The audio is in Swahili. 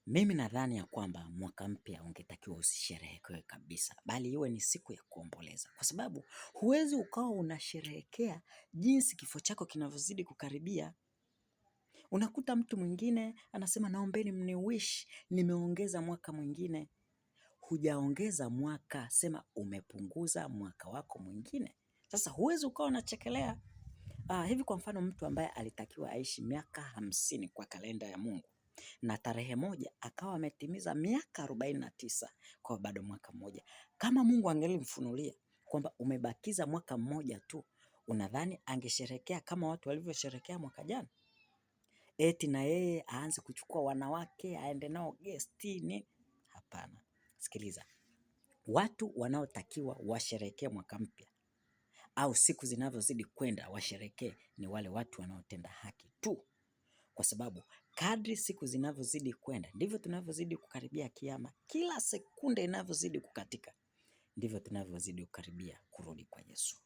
Mimi nadhani ya kwamba mwaka mpya ungetakiwa usisherehekewe kabisa, bali iwe ni siku ya kuomboleza, kwa sababu huwezi ukawa unasherehekea jinsi kifo chako kinavyozidi kukaribia. Unakuta mtu mwingine anasema naombeni mniwish nimeongeza mwaka mwingine. Hujaongeza mwaka, sema umepunguza mwaka wako mwingine. Sasa huwezi ukawa unachekelea. Hivi kwa mfano mtu ambaye alitakiwa aishi miaka 50 kwa kalenda ya Mungu, na tarehe moja akawa ametimiza miaka 49 kwa bado mwaka mmoja. Kama Mungu angelimfunulia kwamba umebakiza mwaka mmoja tu, unadhani angesherekea kama watu walivyosherekea mwaka jana? Eti na yeye aanze kuchukua wanawake aende nao gestini? Hapana. Sikiliza, watu wanaotakiwa washerekee mwaka mpya au siku zinavyozidi kwenda washerekee ni wale watu wanaotenda haki tu, kwa sababu kadri siku zinavyozidi kwenda ndivyo tunavyozidi kukaribia kiyama. Kila sekunde inavyozidi kukatika ndivyo tunavyozidi kukaribia kurudi kwa Yesu.